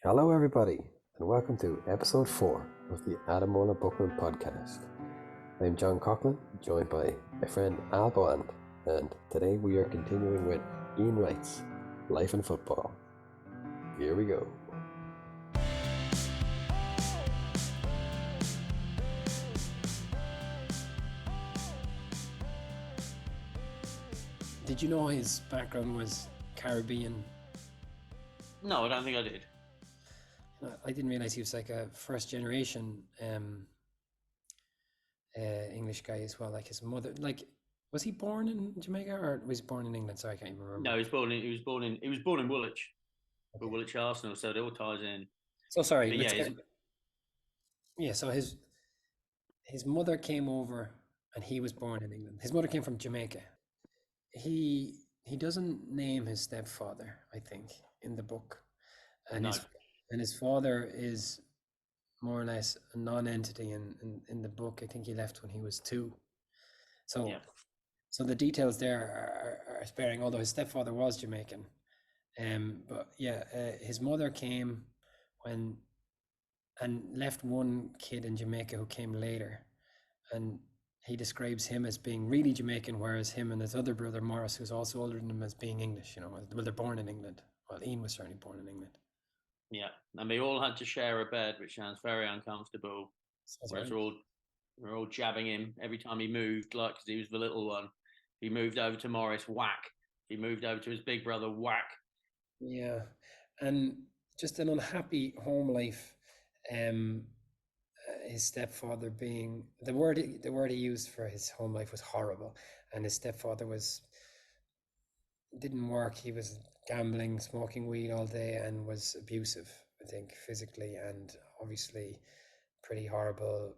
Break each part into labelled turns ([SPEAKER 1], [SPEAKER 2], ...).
[SPEAKER 1] Hello, everybody, and welcome to episode 4 of the Adamola Bookman podcast. I'm John Coughlin, joined by my friend Al Bond, and today we are continuing with Ian Wright's Life in Football. Here we go.
[SPEAKER 2] Did you know his background was Caribbean?
[SPEAKER 3] No, I don't think I did.
[SPEAKER 2] I didn't realize he was like a first generation English guy as well. Like his mother, was he born in Jamaica or was he born in England? Sorry, I can't even remember.
[SPEAKER 3] No, he was born in Woolwich, for Woolwich Arsenal. So it all ties in.
[SPEAKER 2] So sorry.
[SPEAKER 3] But
[SPEAKER 2] So his mother came over, and he was born in England. His mother came from Jamaica. He doesn't name his stepfather, I think, in the book, and
[SPEAKER 3] No.
[SPEAKER 2] his father is more or less a non-entity in the book. I think he left when he was 2. So
[SPEAKER 3] Yeah.
[SPEAKER 2] so the details there are sparing, although his stepfather was Jamaican. But yeah, his mother came when and left one kid in Jamaica who came later, and he describes him as being really Jamaican, whereas him and his other brother Morris, who's also older than him, as being English. You know, well, they're born in England. Well, Ian was certainly born in England.
[SPEAKER 3] Yeah, and they all had to share a bed, which sounds very uncomfortable.
[SPEAKER 2] That's
[SPEAKER 3] Whereas
[SPEAKER 2] right.
[SPEAKER 3] we're all jabbing him every time he moved, like, because he was the little one. He moved over to Morris, whack. He moved over to his big brother, whack.
[SPEAKER 2] Yeah, and just an unhappy home life. His stepfather being the word he used for his home life was horrible, and his stepfather didn't work. He was gambling, smoking weed all day, and was abusive, I think, physically and obviously pretty horrible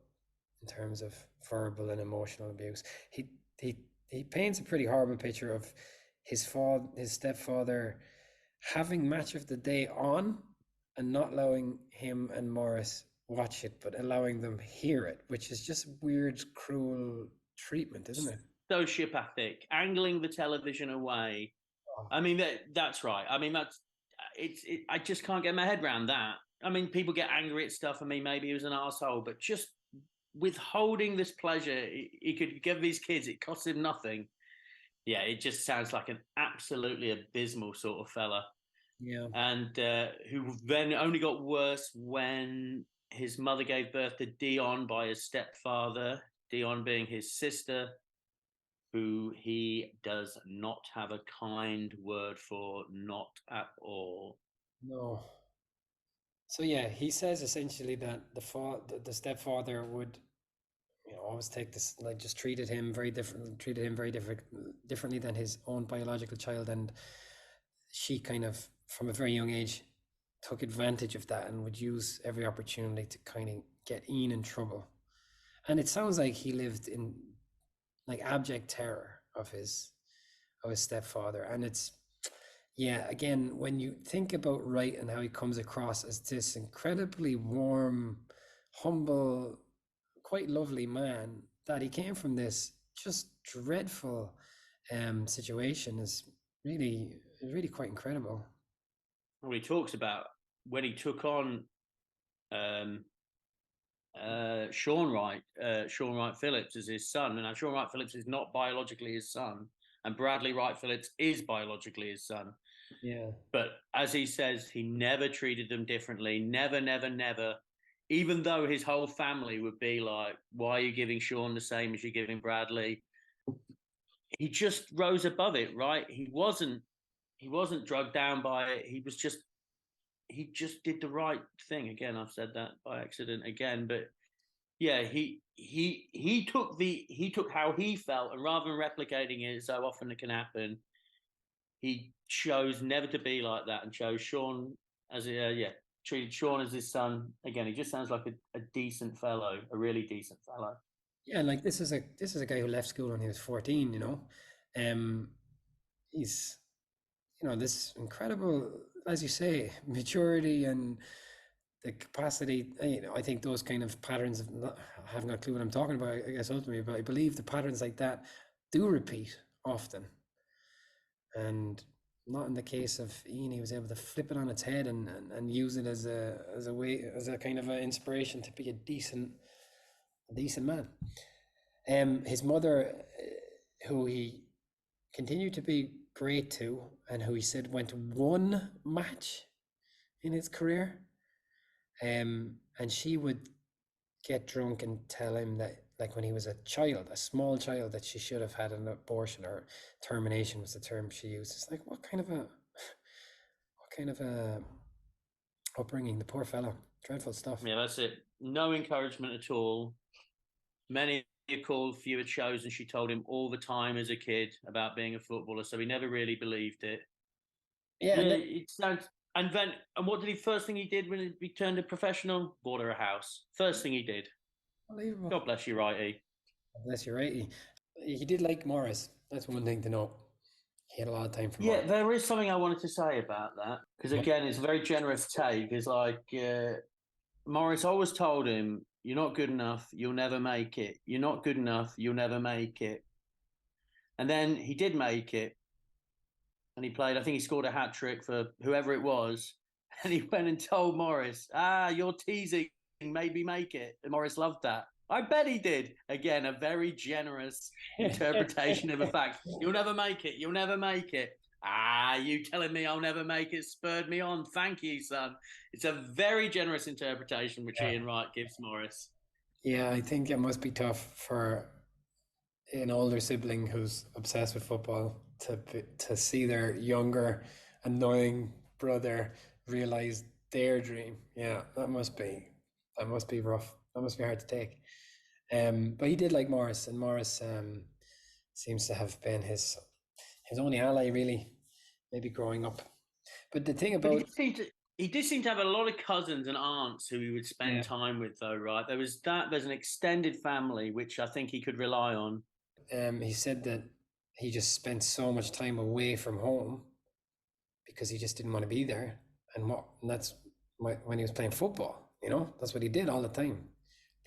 [SPEAKER 2] in terms of verbal and emotional abuse. He paints a pretty horrible picture of his stepfather having match of the day on and not allowing him and Morris watch it, but allowing them hear it, which is just weird, cruel treatment, isn't it?
[SPEAKER 3] Sociopathic, angling the television away. I mean, that's right. I mean, I just can't get my head around that. I mean, people get angry at stuff. I mean, maybe he was an asshole, but just withholding this pleasure he could give these kids, it costs him nothing. Yeah, it just sounds like an absolutely abysmal sort of fella.
[SPEAKER 2] Yeah.
[SPEAKER 3] And who then only got worse when his mother gave birth to Dion by his stepfather, Dion being his sister, who he does not have a kind word for, not at all.
[SPEAKER 2] No. So yeah, he says essentially that the stepfather would, always take this, like, just treated him very differently than his own biological child, and she kind of, from a very young age, took advantage of that and would use every opportunity to kind of get Ian in trouble. And it sounds like he lived in like abject terror of his stepfather. And it's, yeah, again, when you think about Wright and how he comes across as this incredibly warm, humble, quite lovely man, that he came from this just dreadful situation is really quite incredible.
[SPEAKER 3] Well, he talks about when he took on Sean Wright Phillips as his son. And now Sean Wright Phillips is not biologically his son, and Bradley Wright Phillips is biologically his son.
[SPEAKER 2] Yeah.
[SPEAKER 3] But as he says, he never treated them differently. Never, never, never. Even though his whole family would be like, why are you giving Sean the same as you're giving Bradley? He just rose above it, right? He wasn't drugged down by it. He just did the right thing. Again, I've said that by accident again, but yeah, he took how he felt, and rather than replicating it so often it can happen, he chose never to be like that and chose Sean as treated Sean as his son. Again, he just sounds like a decent fellow, a really decent fellow.
[SPEAKER 2] Yeah, like this is a guy who left school when he was 14, He's, this incredible, as you say, maturity and the capacity. I think those kind of patterns I haven't got a clue what I'm talking about, I guess, ultimately, but I believe the patterns like that do repeat often. And not in the case of Ian. He was able to flip it on its head and use it as a way, as a kind of an inspiration to be a decent man. His mother, who he continued to be great to, and who he said went to one match in his career, and she would get drunk and tell him that, like, when he was a small child, that she should have had an abortion, or termination was the term she used. It's like, what kind of a upbringing, the poor fellow. Dreadful stuff.
[SPEAKER 3] Yeah, that's it. No encouragement at all. Many called, few had chosen. She told him all the time as a kid about being a footballer, so he never really believed it.
[SPEAKER 2] Yeah,
[SPEAKER 3] it sounds. And what did he? First thing he did when he turned a professional, bought her a house. First thing he did.
[SPEAKER 2] Unbelievable.
[SPEAKER 3] God bless you, Righty.
[SPEAKER 2] God bless you, Righty. He did like Morris. That's one thing to know. He had a lot of time for Morris.
[SPEAKER 3] Yeah, there is something I wanted to say about that, because again, it's a very generous take. It's like Morris always told him, "You're not good enough. You'll never make it. You're not good enough. You'll never make it." And then he did make it. And he played, I think he scored a hat-trick for whoever it was. And he went and told Morris, "You're teasing, maybe make it." And Morris loved that. I bet he did. Again, a very generous interpretation of a fact. You'll never make it. You'll never make it. You telling me I'll never make it spurred me on. Thank you, son. It's a very generous interpretation which Ian Wright gives Morris.
[SPEAKER 2] Yeah, I think it must be tough for an older sibling who's obsessed with football to see their younger, annoying brother realize their dream. Yeah, that must be rough. That must be hard to take. But he did like Morris, and Morris seems to have been his only ally, really, maybe growing up. But the thing about
[SPEAKER 3] he did seem to have a lot of cousins and aunts who he would spend time with, though, right? There's an extended family which I think he could rely on.
[SPEAKER 2] He said that he just spent so much time away from home because he just didn't want to be there, and that's when he was playing football. You know, that's what he did all the time.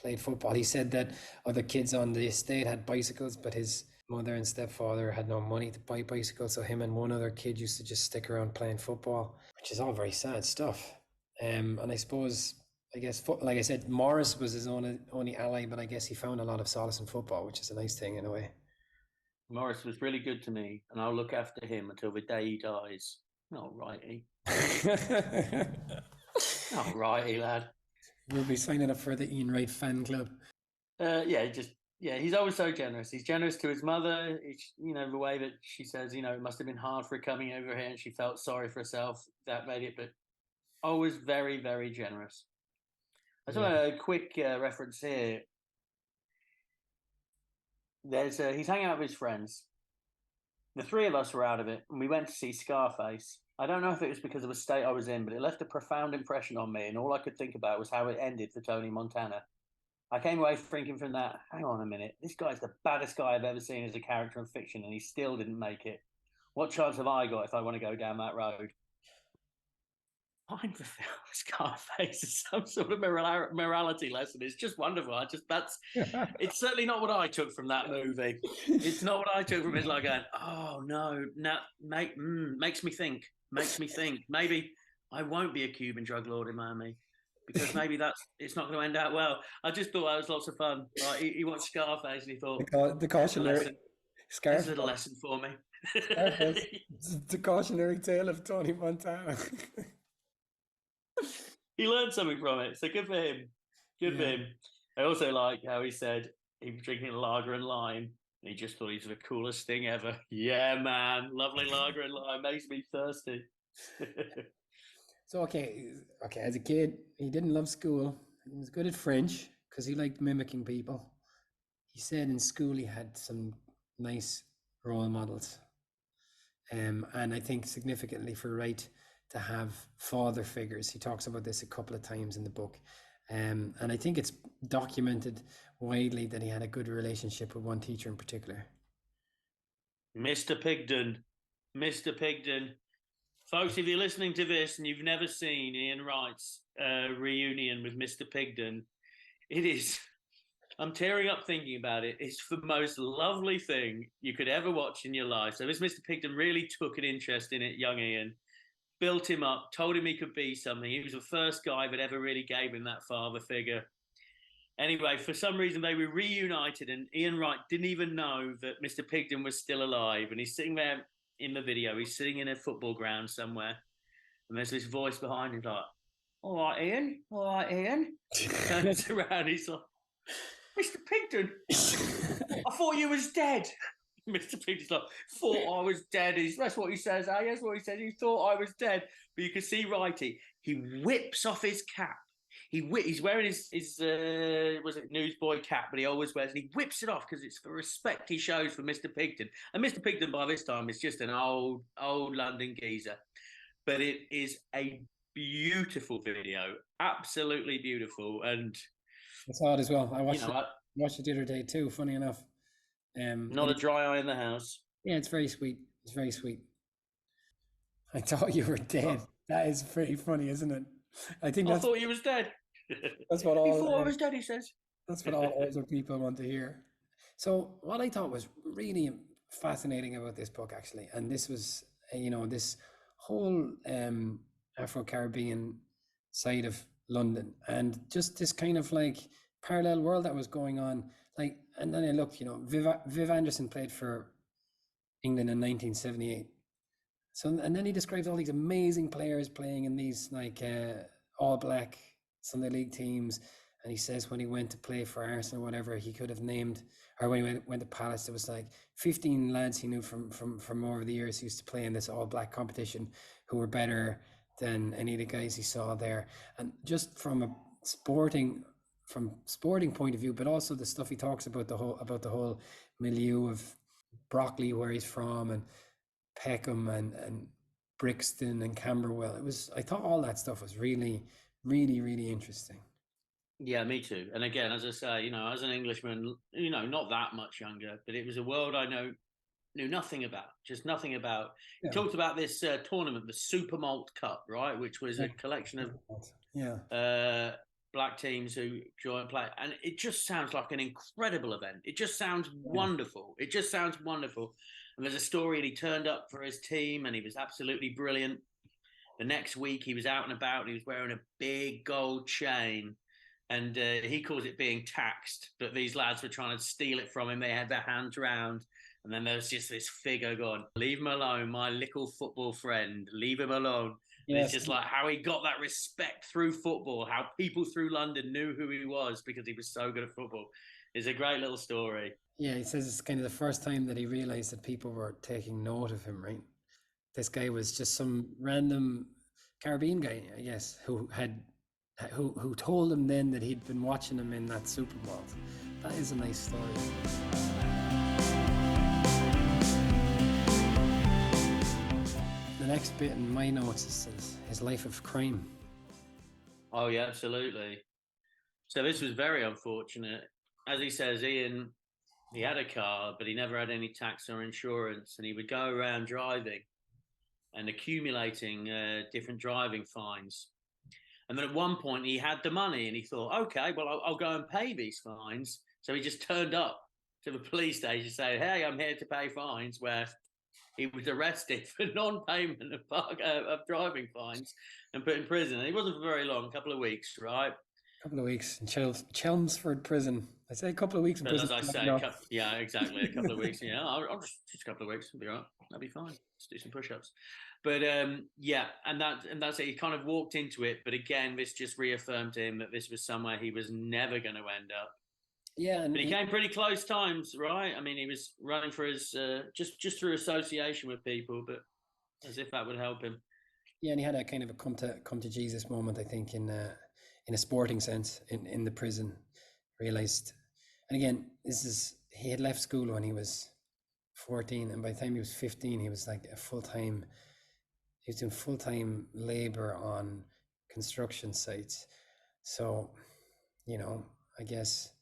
[SPEAKER 2] Played football. He said that other kids on the estate had bicycles, but his mother and stepfather had no money to buy bicycles, so him and one other kid used to just stick around playing football, which is all very sad stuff. And I suppose, I guess, like I said, Morris was his only ally, but I guess he found a lot of solace in football, which is a nice thing in a way.
[SPEAKER 3] Morris was really good to me, and I'll look after him until the day he dies. Oh, righty. Oh, righty, lad.
[SPEAKER 2] We'll be signing up for the Ian Wright fan club.
[SPEAKER 3] He's always so generous. He's generous to his mother. The way that she says, it must have been hard for her coming over here, and she felt sorry for herself. That made it, but always very, very generous. I just want a quick reference here. He's hanging out with his friends. The three of us were out of it, and we went to see Scarface. I don't know if it was because of the state I was in, but it left a profound impression on me, and all I could think about was how it ended for Tony Montana. I came away thinking from that, hang on a minute, this guy's the baddest guy I've ever seen as a character in fiction, and he still didn't make it. What chance have I got if I want to go down that road? Find the film Scarface is some sort of morality lesson. It's just wonderful. It's certainly not what I took from that movie. It's not what I took from it. It's like going, oh no, makes me think. Maybe I won't be a Cuban drug lord in Miami, because maybe it's not going to end out well. I just thought that was lots of fun. Like, he watched Scarface and he thought
[SPEAKER 2] the cautionary
[SPEAKER 3] Scarface. This is a lesson for me.
[SPEAKER 2] The cautionary tale of Tony Montana.
[SPEAKER 3] He learned something from it, so good for him. Good for him. I also like how he said he was drinking lager and lime, and he just thought he's the coolest thing ever. Yeah, man, lovely lager and lime makes me thirsty.
[SPEAKER 2] So okay, as a kid, he didn't love school. He was good at French because he liked mimicking people. He said in school he had some nice role models, and I think significantly for Wright to have father figures. He talks about this a couple of times in the book. And I think it's documented widely that he had a good relationship with one teacher in particular.
[SPEAKER 3] Mr. Pigden. Folks, if you're listening to this and you've never seen Ian Wright's reunion with Mr. Pigden, it is I'm tearing up thinking about it. It's the most lovely thing you could ever watch in your life. So this Mr. Pigden really took an interest in it, young Ian, built him up, told him he could be something. He was the first guy that ever really gave him that father figure. Anyway, for some reason they were reunited, and Ian Wright didn't even know that Mr. Pigden was still alive. And he's sitting there in the video. He's sitting in a football ground somewhere, and there's this voice behind him like, "All right, Ian. All right, Ian." Turns around. He's like, "Mr. Pigden, I thought you was dead." Mr. Pigden's like, "Thought I was dead." That's what he says. That's what he says. He thought I was dead. But you can see Righty. He whips off his cap. He's wearing his was it newsboy cap, but he always wears, and he whips it off because it's the respect he shows for Mr. Pigden. And Mr. Pigden by this time is just an old London geezer. But it is a beautiful video, absolutely beautiful. And
[SPEAKER 2] I saw it as well. I watched it the other day too, funny enough.
[SPEAKER 3] Not a dry eye in the house.
[SPEAKER 2] Yeah, it's very sweet. It's very sweet. I thought you were dead. That is very funny, isn't it? I thought
[SPEAKER 3] you was dead.
[SPEAKER 2] That's what all.
[SPEAKER 3] He thought I was dead, he says.
[SPEAKER 2] That's what all older people want to hear. So what I thought was really fascinating about this book, actually, and this was, this whole Afro-Caribbean side of London, and just this kind of like parallel world that was going on. Like, and then I looked, Viv Anderson played for England in 1978. So, and then he describes all these amazing players playing in these like all black Sunday League teams. And he says when he went to play for Arsenal or whatever, he could have named, or when he went to Palace, there was like 15 lads he knew from over the years who used to play in this all black competition who were better than any of the guys he saw there. And just from a sporting point of view, but also the stuff he talks about the whole milieu of Brockley, where he's from, and Peckham and Brixton and Camberwell. I thought all that stuff was really, really, really interesting.
[SPEAKER 3] Yeah, me too. And again, as I say, as an Englishman, not that much younger, but it was a world I knew nothing about, just nothing about. Yeah. He talked about this tournament, the Super Malt Cup, right, which was a collection of black teams who joined play, and it just sounds like an incredible event. It just sounds wonderful. It just sounds wonderful. And there's a story, and he turned up for his team, and he was absolutely brilliant. The next week, he was out and about, and he was wearing a big gold chain, and he calls it being taxed, but these lads were trying to steal it from him. They had their hands round, and then there was just this figure going, "Leave him alone, my little football friend, leave him alone." Yes. It's just like how he got that respect through football, how people through London knew who he was because he was so good at football. It's a great little story.
[SPEAKER 2] Yeah, he says it's kind of the first time that he realized that people were taking note of him, right? This guy was just some random Caribbean guy, I guess, who told him then that he'd been watching him in that Super Bowl. That is a nice story. The next bit in my notes is his life of crime.
[SPEAKER 3] Oh yeah, absolutely. So this was very unfortunate. As he says, Ian, he had a car, but he never had any tax or insurance, and he would go around driving and accumulating different driving fines. And then at one point he had the money and he thought, okay, well, I'll go and pay these fines. So he just turned up to the police station saying, "Hey, I'm here to pay fines," where he was arrested for non-payment of driving fines and put in prison. And he wasn't for very long, a couple of weeks, right?
[SPEAKER 2] A couple of weeks in Chelmsford prison. I say a couple of weeks in prison.
[SPEAKER 3] As I say, yeah, exactly, a couple of weeks. Yeah, I'll just a couple of weeks. I'll be all right. That'll be fine. Let's do some push-ups. But yeah, and that's it. He kind of walked into it, but again, this just reaffirmed to him that this was somewhere he was never going to end up.
[SPEAKER 2] Yeah,
[SPEAKER 3] but he came pretty close times, right? I mean, he was running for his just through association with people, but as if that would help him.
[SPEAKER 2] Yeah, and he had a kind of a come to Jesus moment, I think, in a sporting sense, in the prison. Realized, and again, he had left school when he was 14, and by the time he was 15, he was like he was doing full-time labor on construction sites. So, I guess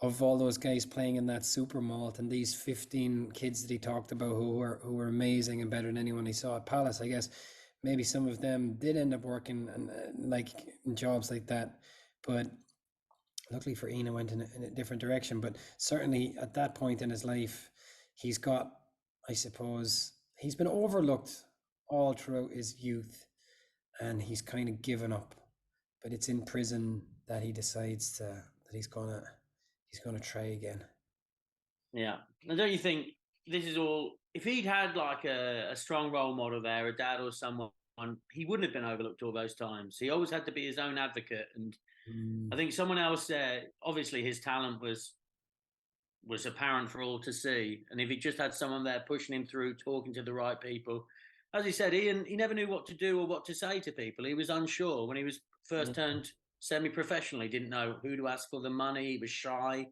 [SPEAKER 2] of all those guys playing in that Super Malt and these 15 kids that he talked about who were amazing and better than anyone he saw at Palace, I guess maybe some of them did end up working and like in jobs like that. But luckily for Ian, it went in a different direction. But certainly at that point in his life, he's got, I suppose, he's been overlooked all throughout his youth, and he's kind of given up. But it's in prison that he decides that he's gonna try again.
[SPEAKER 3] Yeah. And don't you think this is all? If he'd had like a strong role model there, a dad or someone, he wouldn't have been overlooked all those times. He always had to be his own advocate. And I think someone else there, obviously his talent was apparent for all to see. And if he just had someone there pushing him through, talking to the right people, as he said, Ian, he never knew what to do or what to say to people. He was unsure when he was first turned semi-professional. He didn't know who to ask for the money. He was shy,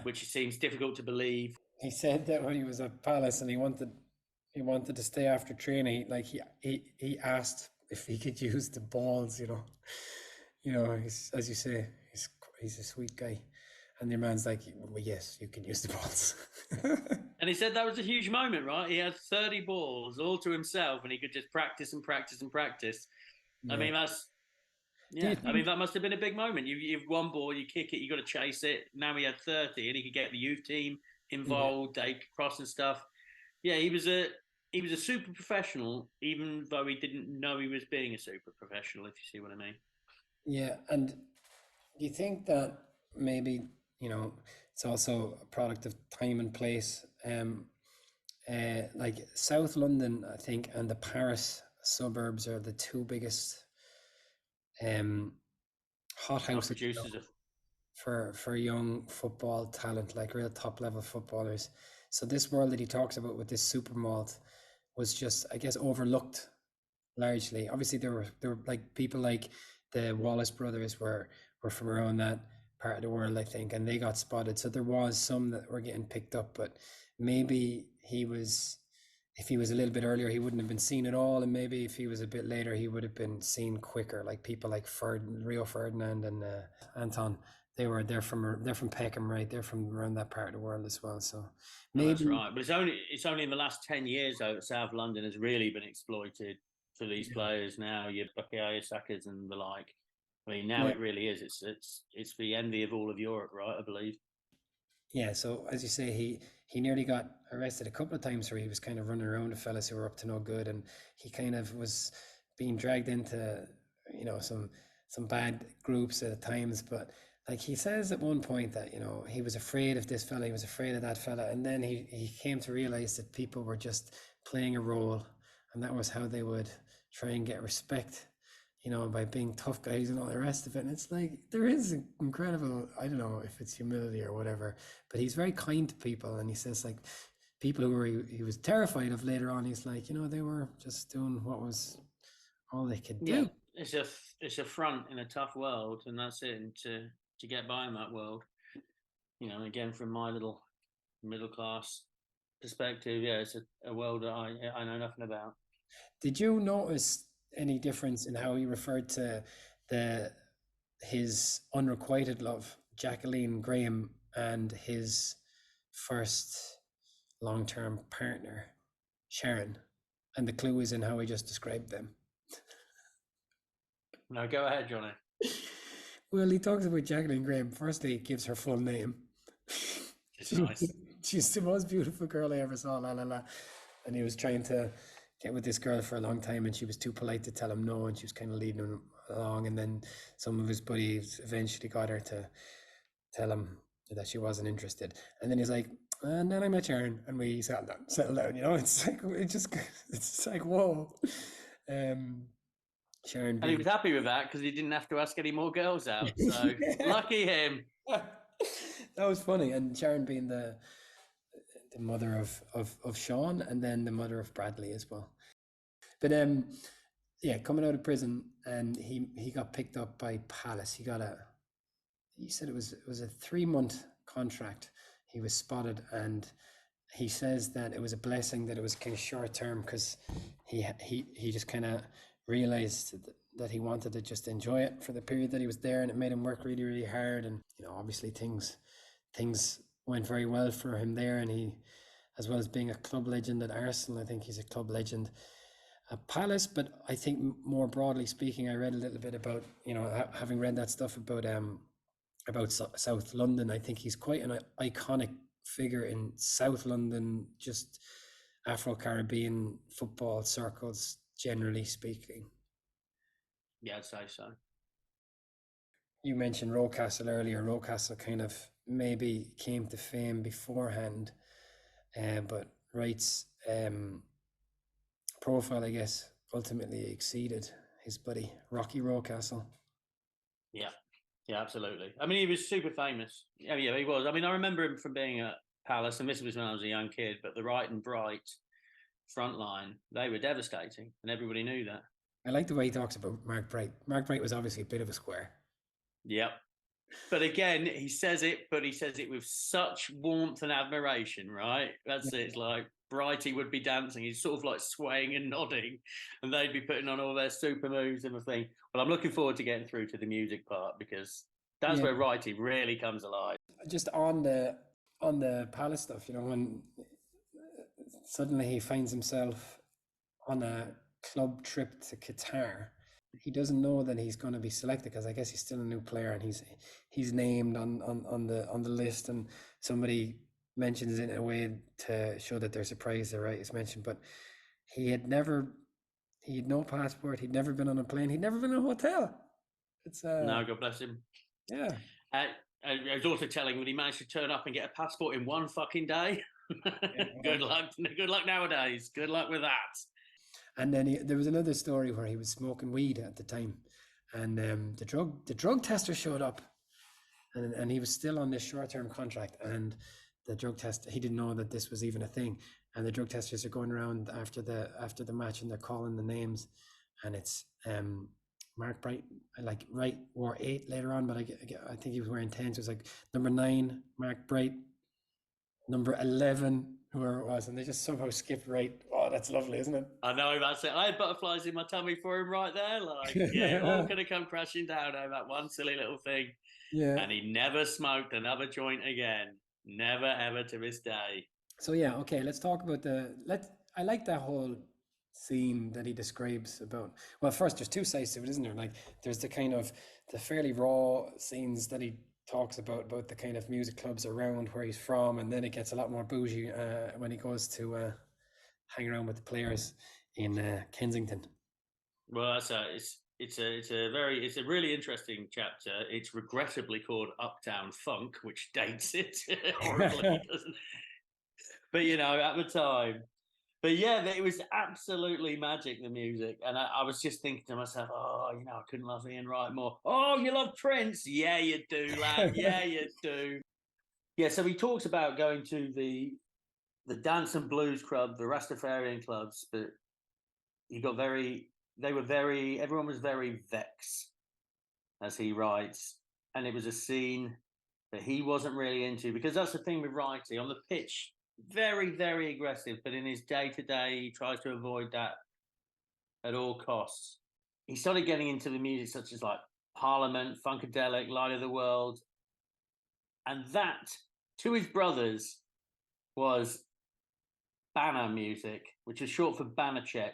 [SPEAKER 3] which seems difficult to believe.
[SPEAKER 2] He said that when he was at Palace and he wanted to stay after training, like he asked if he could use the balls, he's, as you say, he's a sweet guy. And the man's like, well, yes, you can use the balls.
[SPEAKER 3] And he said that was a huge moment, right? He had 30 balls all to himself and he could just practice and practice and practice. Yeah. I mean, that must have been a big moment. You've one ball, you kick it, you got to chase it. Now he had 30 and he could get the youth team involved, they cross and stuff. Yeah, he was a super professional, even though he didn't know he was being a super professional, if you see what I mean.
[SPEAKER 2] Yeah, and do you think that maybe, it's also a product of time and place? Like South London, I think, and the Paris suburbs are the two biggest hothouses for young football talent, like real top level footballers. So this world that he talks about with this super malt was just, I guess, overlooked largely. Obviously, there were like people like the Wallace brothers were from around that part of the world, I think, and they got spotted. So there was some that were getting picked up, but maybe if he was a little bit earlier, he wouldn't have been seen at all, and maybe if he was a bit later, he would have been seen quicker. Like people like Rio Ferdinand and Anton, they're from Peckham, right? They're from around that part of the world as well. So maybe
[SPEAKER 3] that's right. But it's only in the last 10 years though that South London has really been exploited for these players. Now your Bukayo Sakas and the like. I mean, now it really is. It's the envy of all of Europe, right? I believe.
[SPEAKER 2] Yeah. So as you say, he nearly got arrested a couple of times where he was kind of running around the fellas who were up to no good, and he kind of was being dragged into some bad groups at times. But like he says at one point that he was afraid of this fella, he was afraid of that fella, and then he came to realize that people were just playing a role, and that was how they would try and get respect, by being tough guys and all the rest of it. And it's like, there is incredible, I don't know if it's humility or whatever, but he's very kind to people. And he says like people who he was terrified of later on, he's like, they were just doing what was all they could do.
[SPEAKER 3] Yeah, it's a front in a tough world, and that's it. And to get by in that world, again, from my little middle class perspective, it's a world that I know nothing about.
[SPEAKER 2] Did you notice any difference in how he referred to his unrequited love, Jacqueline Graham, and his first long-term partner, Sharon? And the clue is in how he just described them.
[SPEAKER 3] No, go ahead, Johnny.
[SPEAKER 2] Well, he talks about Jacqueline Graham. Firstly, he gives her full name. She's the most beautiful girl I ever saw, la la la. And he was trying to get with this girl for a long time, and she was too polite to tell him no, and she was kind of leading him along. And then some of his buddies eventually got her to tell him that she wasn't interested. And then he's like, and then I met Sharon, and we settled down. It's like it's like whoa. Sharon,
[SPEAKER 3] and he was happy with that because he didn't have to ask any more girls out. So lucky him.
[SPEAKER 2] That was funny. And Sharon being the mother of Sean, and then the mother of Bradley as well. But coming out of prison, and he got picked up by Palace. He said it was a 3-month contract. He was spotted, and he says that it was a blessing that it was kind of short term, because he just kind of realized that he wanted to just enjoy it for the period that he was there, and it made him work really, really hard. And obviously things went very well for him there, and he, as well as being a club legend at Arsenal, I think he's a club legend at Palace. But I think more broadly speaking, I read a little bit about, having read that stuff about about South London. I think he's quite an iconic figure in South London, just Afro-Caribbean football circles, generally speaking.
[SPEAKER 3] Yeah, I'd say so.
[SPEAKER 2] You mentioned Rocastle earlier. Rocastle kind of maybe came to fame beforehand, but Wright's profile, I guess, ultimately exceeded his buddy Rocky Rocastle.
[SPEAKER 3] Yeah, yeah, absolutely. I mean, he was super famous. Yeah, he was. I mean, I remember him from being at Palace, and this was when I was a young kid, but the Wright and Bright front line, they were devastating, and everybody knew that.
[SPEAKER 2] I like the way he talks about Mark Bright. Mark Bright was obviously a bit of a square.
[SPEAKER 3] Yep. But again, he says it with such warmth and admiration, right? That's it. It's like Brighty would be dancing. He's sort of like swaying and nodding, and they'd be putting on all their super moves and the thing. Well, I'm looking forward to getting through to the music part, because that's where Righty really comes alive.
[SPEAKER 2] Just on the Palace stuff, you know, when suddenly he finds himself on a club trip to Qatar, he doesn't know that he's going to be selected, because I guess he's still a new player, and he's named on the list, and somebody mentions it in a way to show that they're surprised the right is mentioned. But he had no passport, he'd never been on a plane, he'd never been in a hotel. It's
[SPEAKER 3] no, God bless him.
[SPEAKER 2] Yeah.
[SPEAKER 3] I was also telling that he managed to turn up and get a passport in one fucking day. Good luck nowadays. Good luck with that.
[SPEAKER 2] And then there was another story where he was smoking weed at the time, and the drug tester showed up, and he was still on this short-term contract, and the drug test, he didn't know that this was even a thing, and the drug testers are going around after the match, and they're calling the names, and it's Mark Bright, like Wright wore 8 later on, but I think he was wearing 10, so it was like number 9 Mark Bright, number 11 whoever it was, and they just somehow skipped Wright. Oh, that's lovely, isn't it?
[SPEAKER 3] I know, that's it. I had butterflies in my tummy for him right there. Like, yeah, all going to come crashing down over that one silly little thing.
[SPEAKER 2] Yeah.
[SPEAKER 3] And he never smoked another joint again. Never, ever to this day.
[SPEAKER 2] So yeah, okay, let's talk about I like that whole scene that he describes about, well, first there's 2 sides to it, isn't there? Like, there's the kind of the fairly raw scenes that he talks about the kind of music clubs around where he's from, and then it gets a lot more bougie when he goes to hang around with the players in Kensington.
[SPEAKER 3] Well, it's a really interesting chapter. It's regrettably called Uptown Funk, which dates it horribly, doesn't it? But you know, at the time. But yeah, it was absolutely magic, the music. And I was just thinking to myself, oh, you know, I couldn't love Ian Wright more. Oh, you love Prince? Yeah, you do, lad. Yeah, you do. Yeah, so he talks about going to the dance and blues club, the Rastafarian clubs, but everyone was very vexed, as he writes. And it was a scene that he wasn't really into, because that's the thing with Wrighty. On the pitch, very, very aggressive, but in his day-to-day, he tries to avoid that at all costs. He started getting into the music such as like Parliament, Funkadelic, Light of the World. And that, to his brothers, was Banner music, which is short for Banachek,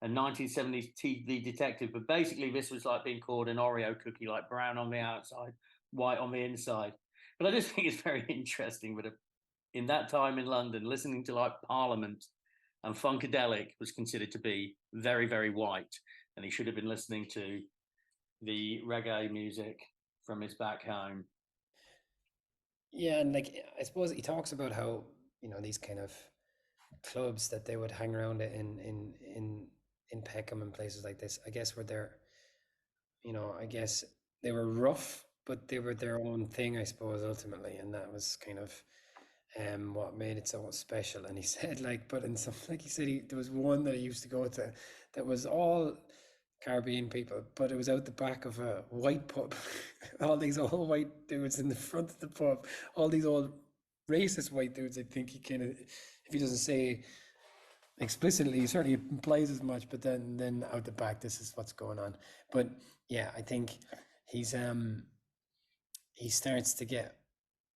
[SPEAKER 3] a 1970s TV detective. But basically, this was like being called an Oreo cookie, like brown on the outside, white on the inside. But I just think it's very interesting with in that time in London, listening to like Parliament and Funkadelic was considered to be very, very white. And he should have been listening to the reggae music from his back home.
[SPEAKER 2] Yeah, and like, I suppose he talks about how, you know, these kind of clubs that they would hang around in Peckham and places like this, I guess, were their, you know, I guess they were rough, but they were their own thing, I suppose, ultimately. And that was kind of what made it so special. And he said, like, but in some, like he said, there was one that he used to go to that was all Caribbean people, but it was out the back of a white pub. All these old white dudes in the front of the pub, all these old racist white dudes. I think he kind of, if he doesn't say explicitly, he certainly implies as much, but then out the back, this is what's going on. But yeah, I think he starts to get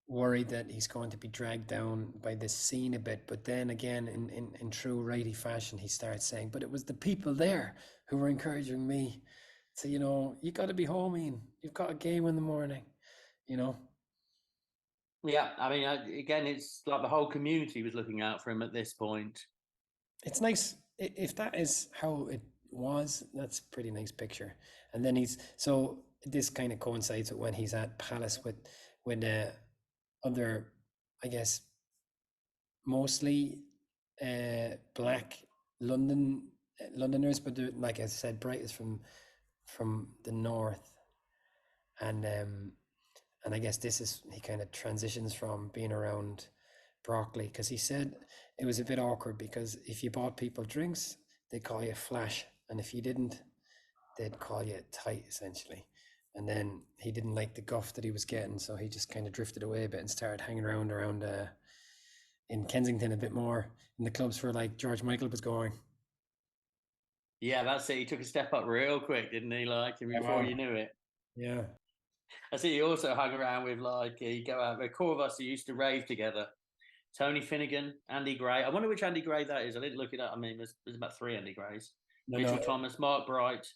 [SPEAKER 2] worried that he's going to be dragged down by this scene a bit. But then again, in true righty fashion, he starts saying, but it was the people there who were encouraging me to, you know, you got to be home, Ian. You've got a game in the morning. you know.
[SPEAKER 3] Yeah, I mean, again, it's like the whole community was looking out for him at this point.
[SPEAKER 2] It's nice if that is how it was. That's a pretty nice picture. And then so this kind of coincides with when he's at Palace with other, I guess, mostly black Londoners, but like I said, Bright is from the north, and I guess he kind of transitions from being around Brockley, because he said it was a bit awkward because if you bought people drinks, they'd call you Flash, and if you didn't, they'd call you Tight, essentially. And then he didn't like the guff that he was getting, so he just kind of drifted away a bit and started hanging around in Kensington a bit more in the clubs where like George Michael was going.
[SPEAKER 3] Yeah, that's it. He took a step up real quick, didn't he? Like before you knew it.
[SPEAKER 2] Yeah.
[SPEAKER 3] I see he also hung around with like he go out. A core of us who used to rave together. Tony Finnegan, Andy Gray. I wonder which Andy Gray that is. I didn't look it up. I mean, there's about 3 Andy Grays. Mitchell Thomas, Mark Bright.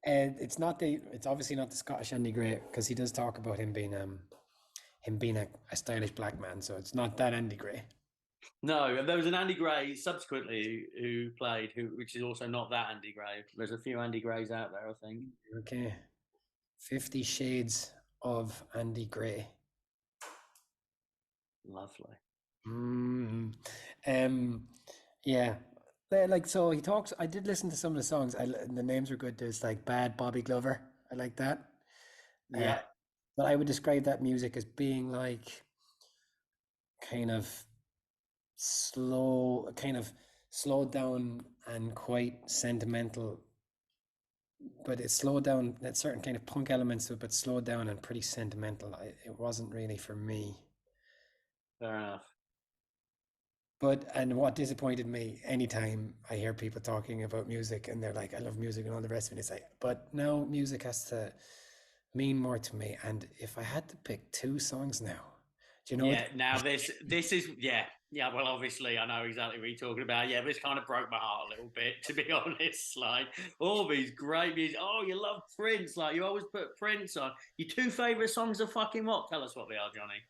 [SPEAKER 2] And it's obviously not the Scottish Andy Gray, because he does talk about him being a stylish black man. So it's not that Andy Gray.
[SPEAKER 3] No, there was an Andy Gray subsequently who played, which is also not that Andy Gray. There's a few Andy Grays out there, I think.
[SPEAKER 2] Okay. 50 Shades of Andy Gray.
[SPEAKER 3] Lovely.
[SPEAKER 2] Yeah. Like, so he talks, I did listen to some of the songs. The names were good. There's like Bad Bobby Glover. I like that.
[SPEAKER 3] Yeah.
[SPEAKER 2] But I would describe that music as being like kind of slowed down and quite sentimental, but it slowed down, that certain kind of punk elements to it, but slowed down and pretty sentimental. It wasn't really for me.
[SPEAKER 3] Fair enough.
[SPEAKER 2] And what disappointed me, anytime I hear people talking about music and they're like, I love music and all the rest of it, it's like, but now music has to mean more to me. And if I had to pick 2 songs now, do you know?
[SPEAKER 3] Yeah, now this is, yeah. Well, obviously, I know exactly what you're talking about. Yeah, this kind of broke my heart a little bit, to be honest. Like, all these great music. Oh, you love Prince. Like, you always put Prince on. Your 2 favourite songs are fucking what? Tell us what they are, Johnny.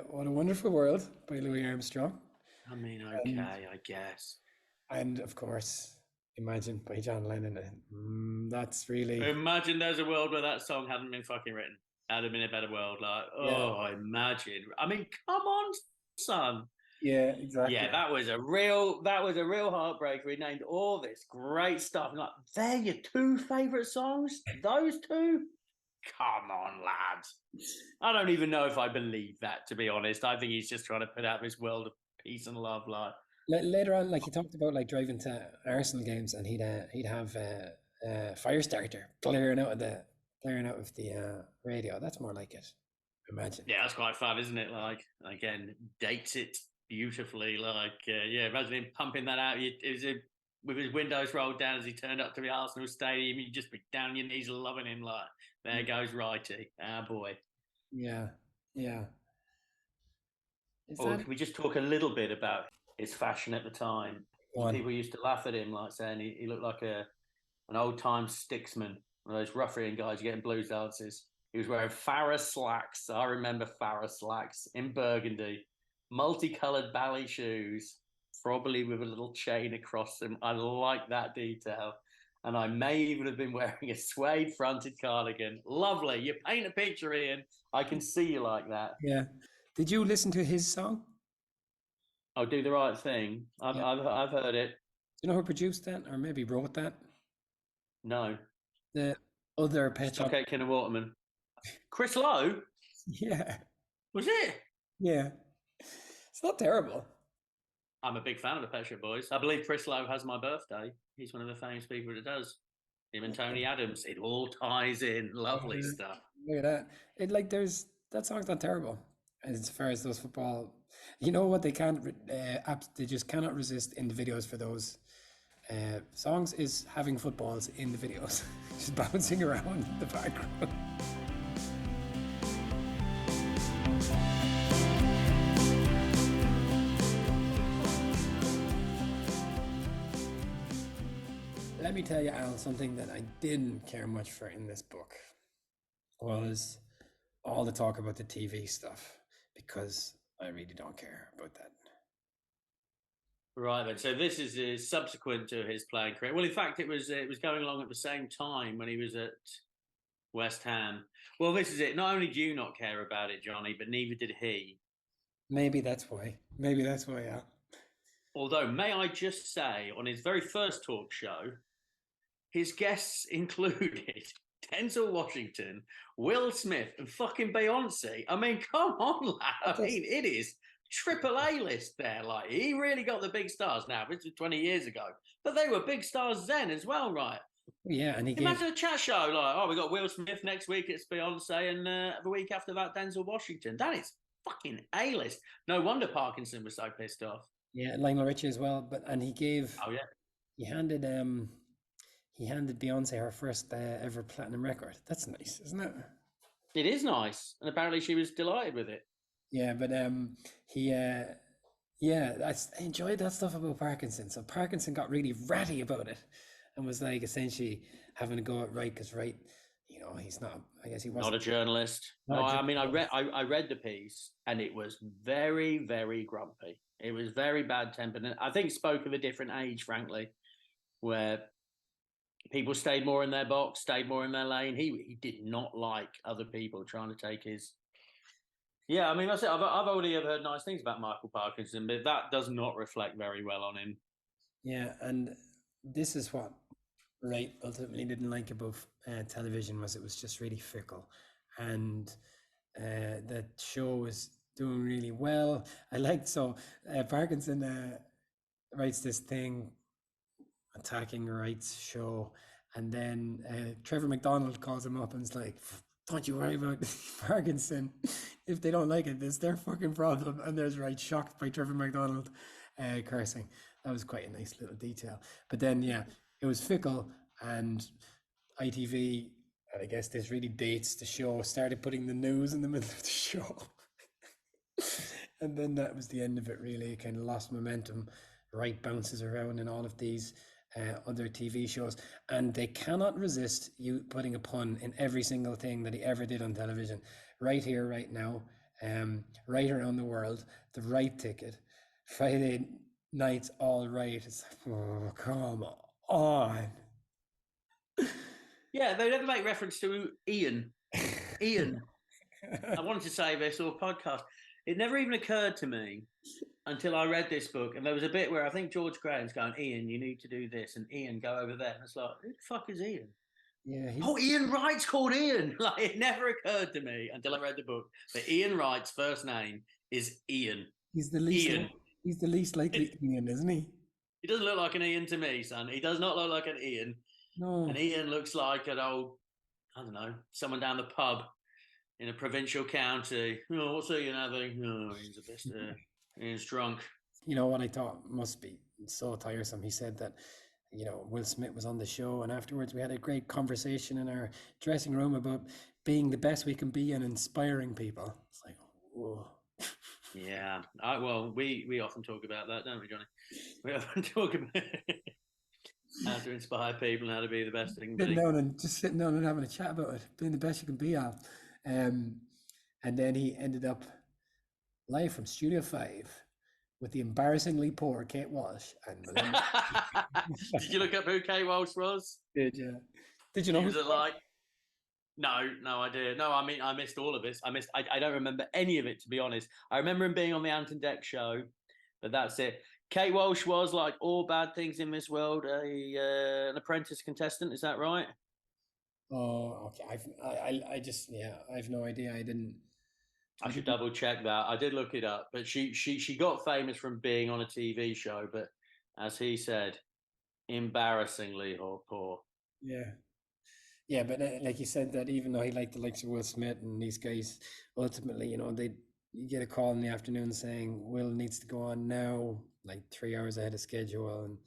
[SPEAKER 2] What a Wonderful World by Louis Armstrong.
[SPEAKER 3] I mean, okay, I guess.
[SPEAKER 2] And, of course, Imagine by John Lennon. That's really...
[SPEAKER 3] Imagine there's a world where that song hadn't been fucking written. That'd have been a better world. Like, Imagine. I mean, come on, son.
[SPEAKER 2] Yeah, exactly.
[SPEAKER 3] Yeah, that was a real heartbreaker. He named all this great stuff. Like, they're your 2 favourite songs? Those 2? Come on, lads. I don't even know if I believe that, to be honest. I think he's just trying to put out this world of peace and love. Like,
[SPEAKER 2] later on, like, he talked about like driving to Arsenal games, and he'd have a fire starter blaring out of the radio. That's more like it. Imagine.
[SPEAKER 3] Yeah, that's quite fun, isn't it? Like, again, dates it beautifully. Like, imagine him pumping that out. With his windows rolled down as he turned up to the Arsenal stadium. You'd just be down on your knees loving him. Like, there goes Righty, our boy.
[SPEAKER 2] Yeah.
[SPEAKER 3] Can we just talk a little bit about his fashion at the time? People used to laugh at him, like saying he looked like an old-time sticksman, one of those ruffian guys you get in blues dances. He was wearing Farrah slacks. I remember Farrah slacks in burgundy, multicoloured ballet shoes, probably with a little chain across them. I like that detail. And I may even have been wearing a suede-fronted cardigan. Lovely. You paint a picture, Ian. I can see you like that.
[SPEAKER 2] Yeah. Did you listen to his song?
[SPEAKER 3] Oh, Do the Right Thing. I've heard it.
[SPEAKER 2] Do you know who produced that, or maybe wrote that?
[SPEAKER 3] No.
[SPEAKER 2] The other Pet Shop.
[SPEAKER 3] Okay, Kinder Waterman. Chris Lowe?
[SPEAKER 2] Yeah.
[SPEAKER 3] Was it?
[SPEAKER 2] Yeah. It's not terrible.
[SPEAKER 3] I'm a big fan of the Pet Shop Boys. I believe Chris Lowe has my birthday. He's one of the famous people that does. Him and Tony Adams. It all ties in. Lovely stuff.
[SPEAKER 2] Look at that. That song's not terrible. As far as those football, you know what, they just cannot resist in the videos for those songs is having footballs in the videos, just bouncing around in the background. Let me tell you, Al, something that I didn't care much for in this book was all the talk about the TV stuff because I really don't care about that.
[SPEAKER 3] Right then. So this is subsequent to his playing career. Well, in fact, it was going along at the same time when he was at West Ham. Well, this is it. Not only do you not care about it, Johnny, but neither did he.
[SPEAKER 2] Maybe that's why. Yeah.
[SPEAKER 3] Although, may I just say, on his very first talk show, his guests included Denzel Washington, Will Smith, and fucking Beyonce. I mean, come on, lad. I mean, it is triple A list there. Like, he really got the big stars now. This was 20 years ago, but they were big stars then as well, right?
[SPEAKER 2] Yeah, and
[SPEAKER 3] imagine a chat show like, oh, we got Will Smith next week. It's Beyonce, and the week after that, Denzel Washington. That is fucking A list. No wonder Parkinson was so pissed off.
[SPEAKER 2] Yeah, Lionel Richie as well.
[SPEAKER 3] Oh yeah,
[SPEAKER 2] he handed Beyonce her first ever platinum record. That's nice, isn't it?
[SPEAKER 3] It is nice, and apparently she was delighted with it.
[SPEAKER 2] Yeah, but I enjoyed that stuff about Parkinson. So Parkinson got really ratty about it, and was like essentially having to go at Wright because Wright, he's not. I guess he wasn't
[SPEAKER 3] not a journalist. No, I mean, I read the piece, and it was very, very grumpy. It was very bad tempered, and I think spoke of a different age, frankly, where people stayed more in their box, stayed more in their lane. He did not like other people trying to take his. Yeah, I mean, that's it. I've only ever heard nice things about Michael Parkinson, but that does not reflect very well on him.
[SPEAKER 2] Yeah, and this is what Wright ultimately didn't like about television was it was just really fickle, and the show was doing really well. I liked Parkinson writes this thing attacking Wright's show, and then Trevor McDonald calls him up and is like, don't you worry about Parkinson. If they don't like it, it's their fucking problem. And there's Wright shocked by Trevor McDonald cursing. That was quite a nice little detail. But then, yeah, it was fickle, and ITV, and I guess this really dates the show, started putting the news in the middle of the show. And then that was the end of it, really. It kind of lost momentum. Wright bounces around in all of these other TV shows, and they cannot resist you putting a pun in every single thing that he ever did on television. Right here, right now, right around the world, the right ticket, Friday nights, all right. It's like, oh, come on.
[SPEAKER 3] Yeah, they never make reference to Ian. Ian. I wanted to say this or podcast. It never even occurred to me until I read this book, and there was a bit where I think George Graham's going, Ian, you need to do this, and Ian, go over there. And it's like, who the fuck is Ian?
[SPEAKER 2] Yeah.
[SPEAKER 3] Ian Wright's called Ian. Like, it never occurred to me until I read the book that Ian Wright's first name is Ian.
[SPEAKER 2] He's the least likely Ian, isn't he?
[SPEAKER 3] He doesn't look like an Ian to me, son. He does not look like an Ian.
[SPEAKER 2] No.
[SPEAKER 3] And Ian looks like an old, I don't know, someone down the pub in a provincial county. Oh, what's Ian having? Oh, he's a bit, he's drunk.
[SPEAKER 2] You know what I thought must be so tiresome? He said that, Will Smith was on the show, and afterwards we had a great conversation in our dressing room about being the best we can be and inspiring people. It's like, whoa.
[SPEAKER 3] Yeah. Well, we often talk about that, don't we, Johnny? We often talk about how to inspire people and how to be the best they can be.
[SPEAKER 2] Sitting down and having a chat about it, being the best you can be, Al. And then he ended up live from Studio 5 with the embarrassingly poor Kate Walsh. And
[SPEAKER 3] Did you look up who Kate Walsh was?
[SPEAKER 2] Did you? Did you know?
[SPEAKER 3] Was it like? No, I did. No, I mean, I missed all of this. I don't remember any of it, to be honest. I remember him being on the Ant and Deck show, but that's it. Kate Walsh was, like all bad things in this world, an apprentice contestant. Is that right?
[SPEAKER 2] Oh, okay. I have no idea.
[SPEAKER 3] I should double check that. I did look it up, but she got famous from being on a TV show, but as he said, embarrassingly poor.
[SPEAKER 2] Yeah, but like you said, that even though he liked the likes of Will Smith and these guys, ultimately, you get a call in the afternoon saying Will needs to go on now, like 3 hours ahead of schedule, and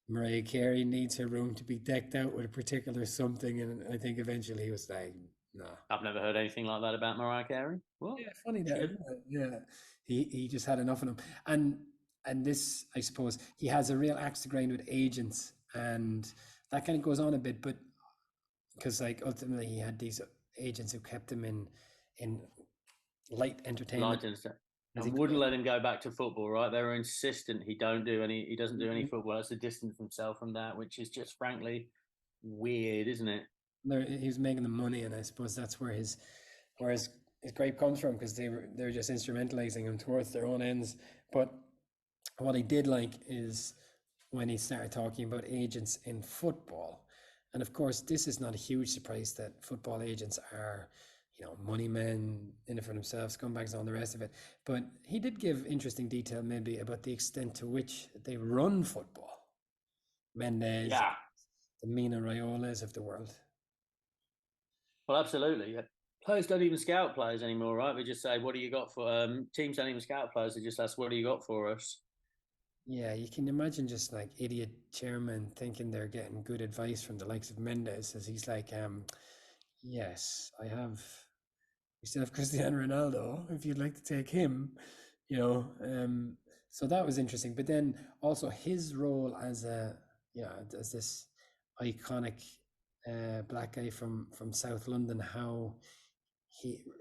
[SPEAKER 2] Mariah Carey needs her room to be decked out with a particular something, and I think eventually he was like, no.
[SPEAKER 3] I've never heard anything like that about Mariah Carey. What?
[SPEAKER 2] Yeah, funny that, isn't it? Yeah. He just had enough of him. And this, I suppose, he has a real axe to grind with agents, and that kind of goes on a bit, but because like ultimately he had these agents who kept him in light entertainment.
[SPEAKER 3] And wouldn't let him go back to football, right? They were insistent he doesn't do any football. That's to distance himself from that, which is just frankly weird, isn't it?
[SPEAKER 2] He was making the money, and I suppose that's where his gripe comes from, because they're just instrumentalizing him towards their own ends. But what I did like is when he started talking about agents in football. And of course, this is not a huge surprise that football agents are, money men, in it for themselves, scumbags, all the rest of it. But he did give interesting detail maybe about the extent to which they run football. Mendes, the Mina Raiolas of the world.
[SPEAKER 3] Well, absolutely. Players don't even scout players anymore, right? We just say, what do you got for teams don't even scout players. They just ask, what do you got for us?
[SPEAKER 2] Yeah, you can imagine just like idiot chairman thinking they're getting good advice from the likes of Mendes, as he's like, yes, we still have Cristiano Ronaldo, if you'd like to take him, so that was interesting. But then also his role as as this iconic black guy from South London, how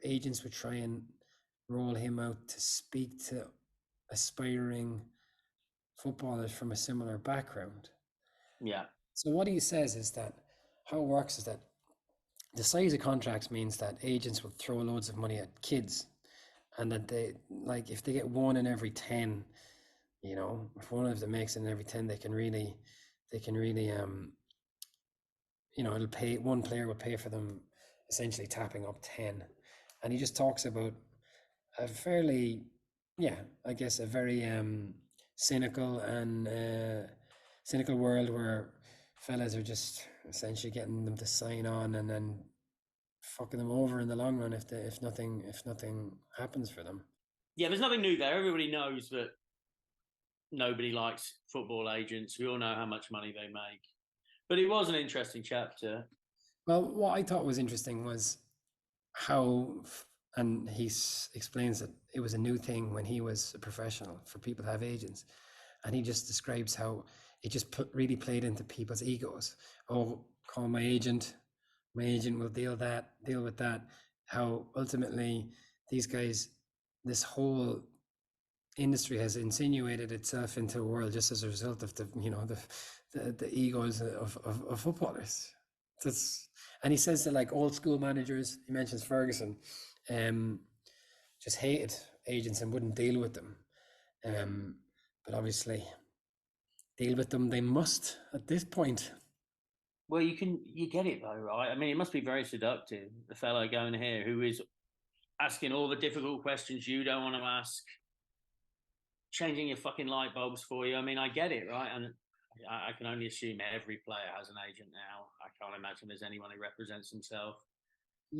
[SPEAKER 2] agents would try and roll him out to speak to aspiring footballers from a similar background.
[SPEAKER 3] Yeah.
[SPEAKER 2] So what he says is that how it works is that the size of contracts means that agents will throw loads of money at kids, and that they, like, if they get 1 in every 10, if one of them makes it in every 10, they can really it'll pay, one player will pay for them essentially tapping up 10. And he just talks about a fairly, I guess, a very cynical world where fellas are just essentially getting them to sign on and then fucking them over in the long run if nothing happens for them.
[SPEAKER 3] Yeah, there's nothing new there. Everybody knows that nobody likes football agents. We all know how much money they make. But it was an interesting chapter.
[SPEAKER 2] Well, what I thought was interesting was how, and he explains that it was a new thing when he was a professional for people to have agents. And he just describes how it just really played into people's egos. Oh, call my agent will deal with that. How ultimately these guys, this whole industry has insinuated itself into a world just as a result of the egos of footballers. And he says that, like, old school managers, he mentions Ferguson, just hated agents and wouldn't deal with them. But obviously deal with them they must at this point.
[SPEAKER 3] Well, you get it though, right? I mean, it must be very seductive, the fellow going here who is asking all the difficult questions you don't want to ask, changing your fucking light bulbs for you. I mean, I get it, right? And I can only assume every player has an agent now. I can't imagine there's anyone who represents himself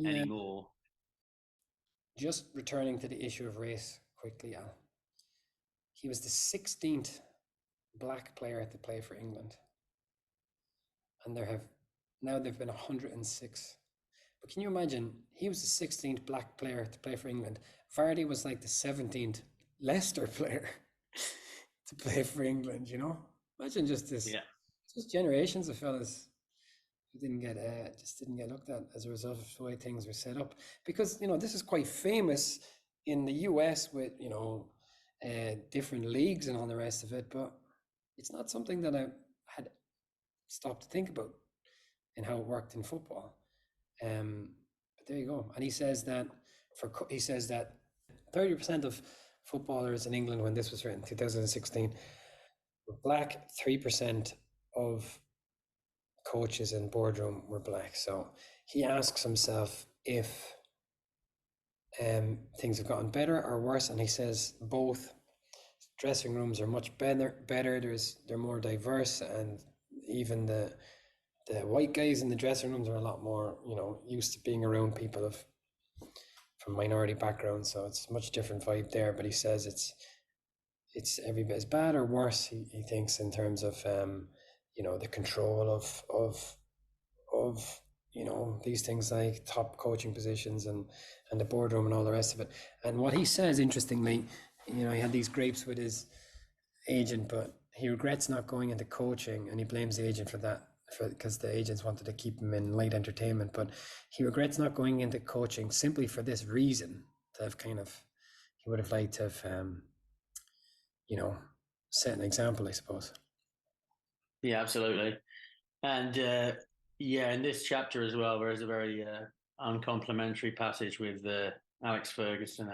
[SPEAKER 3] anymore.
[SPEAKER 2] Just returning to the issue of race quickly, Al. He was the 16th black player to play for England. And there've been 106. But can you imagine, he was the 16th black player to play for England. Vardy was like the 17th Leicester player to play for England, Imagine just this, just generations of fellas who didn't get looked at as a result of the way things were set up. Because, this is quite famous in the US with, different leagues and all the rest of it, but it's not something that I had stopped to think about in how it worked in football. But there you go. And he says that 30% of footballers in England, when this was written, 2016, were black. 3% of coaches in boardroom were black. So he asks himself if things have gotten better or worse, and he says both. Dressing rooms are much better. They're more diverse, and even the white guys in the dressing rooms are a lot more, used to being around people from minority backgrounds. So it's a much different vibe there. But he says it's every bit as bad or worse, he thinks, in terms of the control of these things like top coaching positions and the boardroom and all the rest of it. And what he says, interestingly, he had these gripes with his agent, but he regrets not going into coaching, and he blames the agent for that because the agents wanted to keep him in light entertainment. But he regrets not going into coaching simply for this reason. To have he would have liked to have, set an example, I suppose.
[SPEAKER 3] Yeah, absolutely. And in this chapter as well, there is a very uncomplimentary passage with Alex Ferguson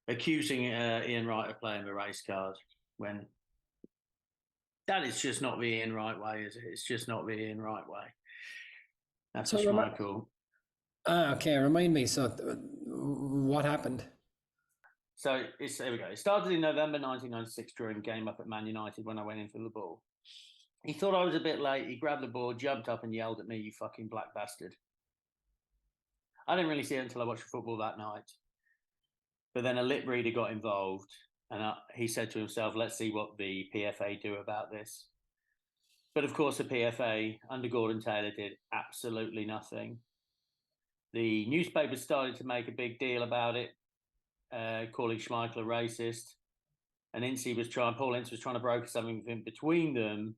[SPEAKER 3] accusing Ian Wright of playing the race card, when that is just not the Ian Wright way, is it? It's just not the Ian Wright way. That's so Schmeichel.
[SPEAKER 2] Okay, remind me. So, what happened?
[SPEAKER 3] So there we go. It started in November 1996 during a game up at Man United when I went in for the ball. He thought I was a bit late. He grabbed the ball, jumped up and yelled at me, "You fucking black bastard." I didn't really see it until I watched football that night. But then a lip reader got involved, and he said to himself, "Let's see what the PFA do about this." But of course, the PFA, under Gordon Taylor, did absolutely nothing. The newspapers started to make a big deal about it, calling Schmeichel a racist. And Paul Ince was trying to broker something between them.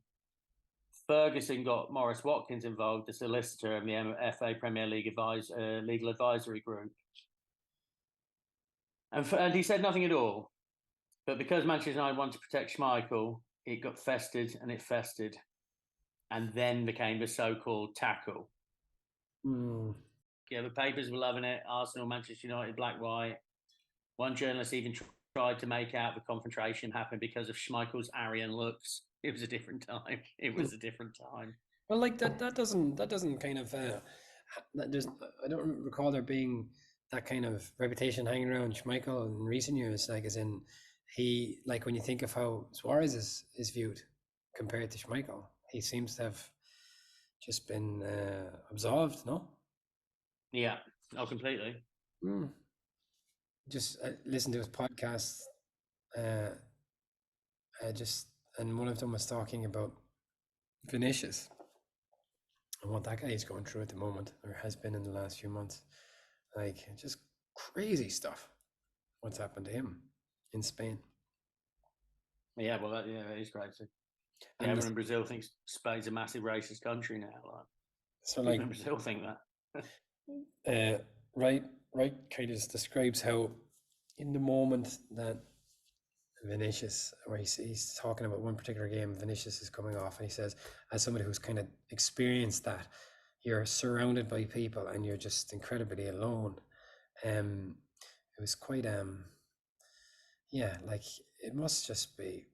[SPEAKER 3] Ferguson got Maurice Watkins involved, the solicitor of the FA Premier League legal advisory group. And he said nothing at all. But because Manchester United wanted to protect Schmeichel, it got festered and it festered. And then became the so-called tackle. Yeah, the papers were loving it. Arsenal, Manchester United, black, white. One journalist even tried to make out the confrontation happened because of Schmeichel's Aryan looks. It was a different time.
[SPEAKER 2] Well, like that doesn't kind of I don't recall there being that kind of reputation hanging around Schmeichel in recent years. Like, as in, he, like, when you think of how Suarez is viewed compared to Schmeichel, he seems to have just been absolved. No.
[SPEAKER 3] Yeah. Oh, completely.
[SPEAKER 2] Just listen to his podcast. And one of them was talking about Vinicius and what that guy is going through at the moment, or has been in the last few months. Like, just crazy stuff. What's happened to him in Spain?
[SPEAKER 3] Yeah, well, that is crazy. Yeah, everyone in Brazil thinks Spain's a massive racist country now.
[SPEAKER 2] So, like,
[SPEAKER 3] in Brazil think that.
[SPEAKER 2] Right kind of describes how, in the moment that Vinicius, where he's talking about one particular game, Vinicius is coming off, and he says, as somebody who's kind of experienced that, you're surrounded by people and you're just incredibly alone. It was quite like, it must just be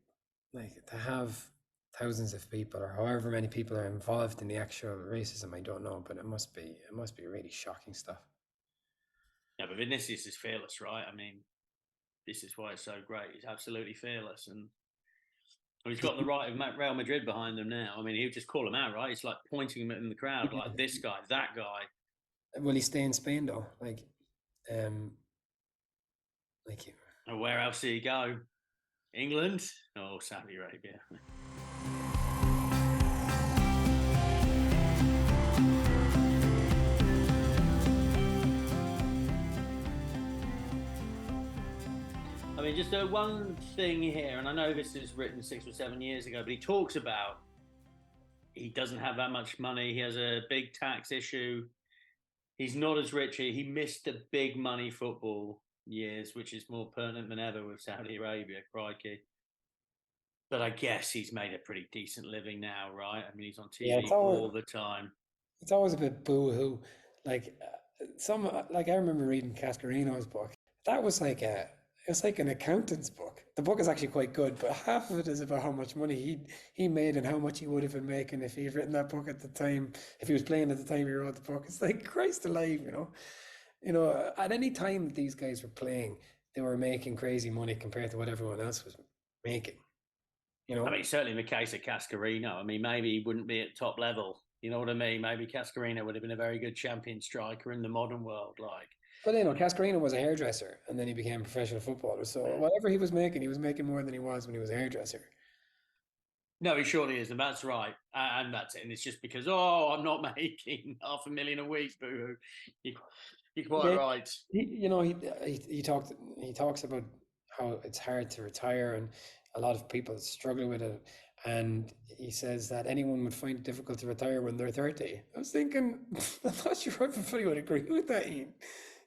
[SPEAKER 2] like, to have thousands of people, or however many people are involved in the actual racism, I don't know, but it must be really shocking stuff.
[SPEAKER 3] Yeah, but Vinicius is fearless, right? I mean, this is why it's so great. He's absolutely fearless, and he's got the right of Real Madrid behind him now. I mean, he would just call him out, right? It's like pointing him in the crowd, like, this guy, that guy.
[SPEAKER 2] Will he stay in Spain though?
[SPEAKER 3] Where else did he go? England? Oh, Saudi Arabia. I mean, just one thing here, and I know this is written 6 or 7 years ago, but he talks about he doesn't have that much money. He has a big tax issue. He's not as rich. He missed the big money football years, which is more pertinent than ever with Saudi Arabia, crikey. But I guess he's made a pretty decent living now, right? I mean, he's on TV all the time.
[SPEAKER 2] It's always a bit boo-hoo. Like, I remember reading Cascarino's book. That was like it's like an accountant's book. The book is actually quite good, but half of it is about how much money he made and how much he would have been making if he had written that book at the time, if he was playing at the time he wrote the book. It's like, Christ alive, you know, at any time these guys were playing, they were making crazy money compared to what everyone else was making. You know,
[SPEAKER 3] I mean, certainly in the case of Cascarino, I mean, maybe he wouldn't be at top level. You know what I mean? Maybe Cascarino would have been a very good champion striker in the modern world, like.
[SPEAKER 2] But Cascarino was a hairdresser, and then he became a professional footballer. So whatever he was making more than he was when he was a hairdresser.
[SPEAKER 3] No, he surely is, and that's right. And that's it. And it's just because, I'm not making $500,000 a week, boo-hoo. You're quite right.
[SPEAKER 2] He talks about how it's hard to retire, and a lot of people struggle with it. And he says that anyone would find it difficult to retire when they're 30. I was thinking, I'm not sure everybody would agree with that, Ian.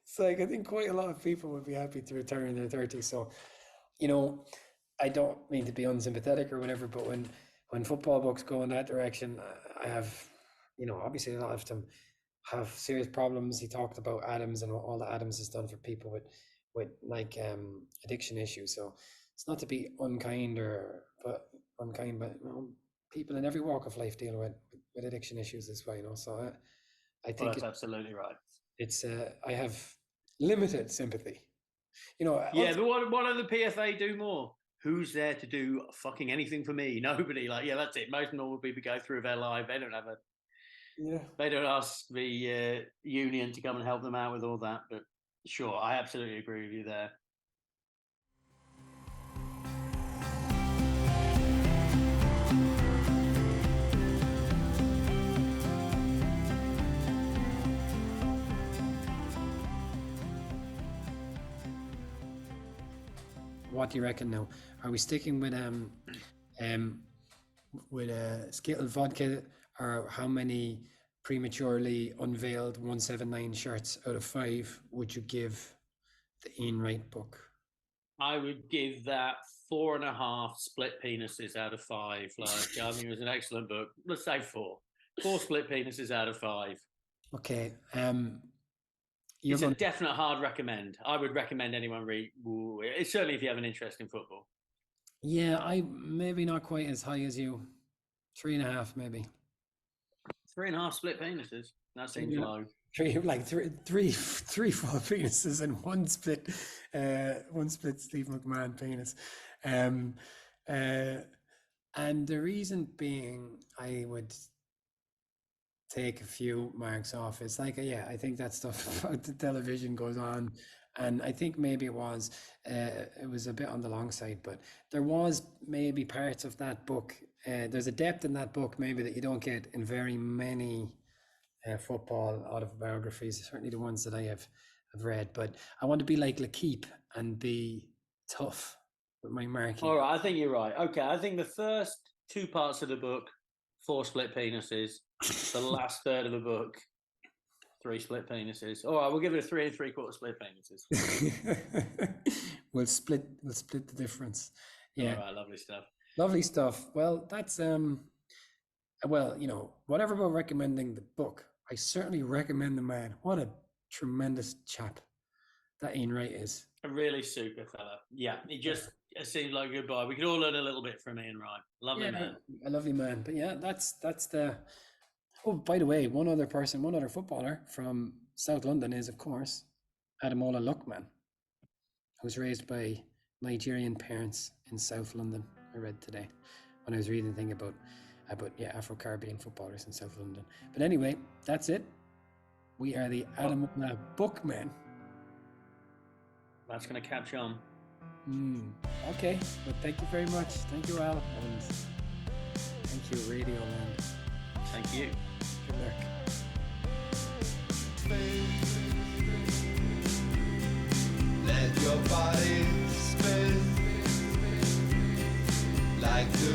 [SPEAKER 2] It's like, I think quite a lot of people would be happy to retire in their 30s. So, you know, I don't mean to be unsympathetic or whatever, but when football books go in that direction, I have, you know, obviously a lot of them have serious problems. He talked about Adams and what all that Adams has done for people with like addiction issues. So it's not to be unkind, but you know, people in every walk of life deal with addiction issues as well, you know. So I think
[SPEAKER 3] that's absolutely right.
[SPEAKER 2] It's I have limited sympathy, you know.
[SPEAKER 3] Yeah, but what do the PFA do more? Who's there to do fucking anything for me? Nobody. Like, yeah, that's it. Most normal people go through their life. They don't have they don't ask the union to come and help them out with all that. But sure, I absolutely agree with you there.
[SPEAKER 2] What do you reckon now? Are we sticking with Skittles vodka, or how many prematurely unveiled 179 shirts out of 5 would you give the Ian Wright book?
[SPEAKER 3] I would give that 4.5 split penises out of 5. Like, I think it was an excellent book. Let's say 4. 4 split penises out of 5.
[SPEAKER 2] Okay.
[SPEAKER 3] It's a definite hard recommend. I would recommend anyone read. It's certainly if you have an interest in football.
[SPEAKER 2] Yeah, I maybe not quite as high as you. 3.5 maybe.
[SPEAKER 3] 3.5 split penises. That seems low.
[SPEAKER 2] Three full penises and one split Steve McMahon penis. And the reason being, I would take a few marks off. It's like, I think that stuff about the television goes on, and I think maybe it was a bit on the long side, but there was maybe parts of that book. There's a depth in that book maybe that you don't get in very many football autobiographies, certainly the ones that I have read. But I want to be like L'Equipe and be tough with my marking.
[SPEAKER 3] All right, I think you're right. Okay, I think the first 2 parts of the book, 4 split penises. The last third of the book, 3 split penises. All right, we'll give it a 3 3/4 split penises.
[SPEAKER 2] We'll split the difference. Yeah.
[SPEAKER 3] All right, lovely stuff.
[SPEAKER 2] Lovely stuff. Well, that's well, you know, whatever about recommending the book, I certainly recommend the man. What a tremendous chap that Ian Wright is.
[SPEAKER 3] A really super fella. Yeah, it seems like a good boy. We could all learn a little bit from Ian Wright. Lovely man.
[SPEAKER 2] A lovely man. But yeah, that's the. Oh, by the way, one other footballer from South London is, of course, Ademola Lookman, who was raised by Nigerian parents in South London. I read today when I was reading the thing about Afro-Caribbean footballers in South London. But anyway, that's it. We are the Ademola Bookmen.
[SPEAKER 3] That's going to catch on.
[SPEAKER 2] Okay, but thank you very much. Thank you, Al, and thank you, Radioland.
[SPEAKER 3] Thank you.
[SPEAKER 2] Good luck.
[SPEAKER 4] Let your body spin like the